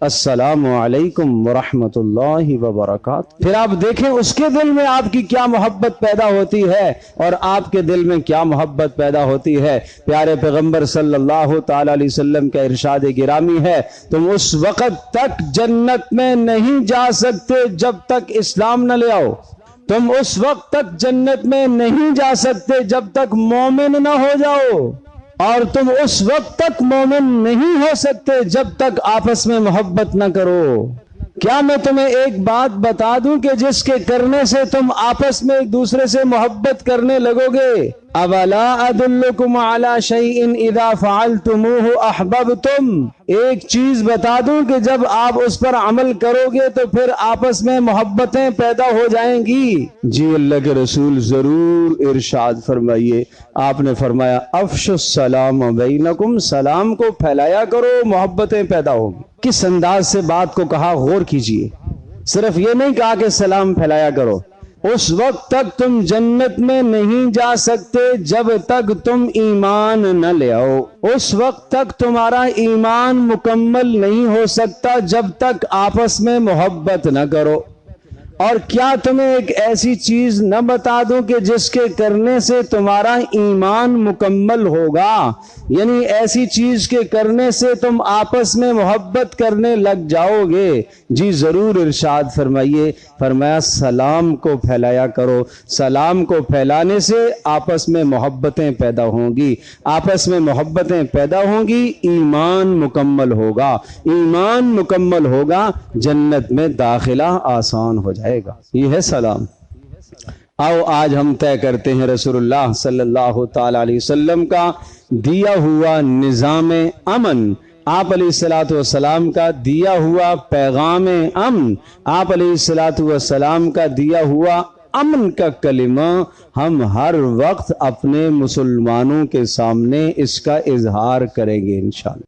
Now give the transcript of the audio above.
السلام علیکم ورحمۃ اللہ وبرکاتہ۔ پھر آپ دیکھیں اس کے دل میں آپ کی کیا محبت پیدا ہوتی ہے اور آپ کے دل میں کیا محبت پیدا ہوتی ہے۔ پیارے پیغمبر صلی اللہ تعالی علیہ وسلم کا ارشاد گرامی ہے، تم اس وقت تک جنت میں نہیں جا سکتے جب تک اسلام نہ لے آؤ، تم اس وقت تک جنت میں نہیں جا سکتے جب تک مومن نہ ہو جاؤ، اور تم اس وقت تک مومن نہیں ہو سکتے جب تک آپس میں محبت نہ کرو۔ کیا میں تمہیں ایک بات بتا دوں کہ جس کے کرنے سے تم آپس میں ایک دوسرے سے محبت کرنے لگو گے؟ اولا ادلکم علی شیء اذا فعلتموہ احببتم، ایک چیز بتا دوں کہ جب آپ اس پر عمل کرو گے تو پھر آپس میں محبتیں پیدا ہو جائیں گی۔ جی اللہ کے رسول ضرور ارشاد فرمائیے۔ آپ نے فرمایا افشوا السلام بینکم، سلام کو پھیلایا کرو، محبتیں پیدا ہوگی۔ کس انداز سے بات کو کہا غور کیجئے، صرف یہ نہیں کہا کہ سلام پھیلایا کرو۔ اس وقت تک تم جنت میں نہیں جا سکتے جب تک تم ایمان نہ لے آؤ، اس وقت تک تمہارا ایمان مکمل نہیں ہو سکتا جب تک آپس میں محبت نہ کرو۔ اور کیا تمہیں ایک ایسی چیز نہ بتا دوں کہ جس کے کرنے سے تمہارا ایمان مکمل ہوگا، یعنی ایسی چیز کے کرنے سے تم آپس میں محبت کرنے لگ جاؤ گے؟ جی ضرور ارشاد فرمائیے۔ فرمایا سلام کو پھیلایا کرو، سلام کو پھیلانے سے آپس میں محبتیں پیدا ہوں گی، آپس میں محبتیں پیدا ہوں گی، ایمان مکمل ہوگا، ایمان مکمل ہوگا، جنت میں داخلہ آسان ہو جائے گا۔ یہ ہے سلام۔ آؤ آج ہم طے کرتے ہیں رسول اللہ صلی اللہ تعالی علیہ وسلم کا دیا ہوا نظام امن، آپ علیہ الصلوۃ والسلام کا دیا ہوا پیغام امن، آپ علیہ الصلوۃ والسلام کا دیا ہوا امن کا کلمہ ہم ہر وقت اپنے مسلمانوں کے سامنے اس کا اظہار کریں گے انشاءاللہ۔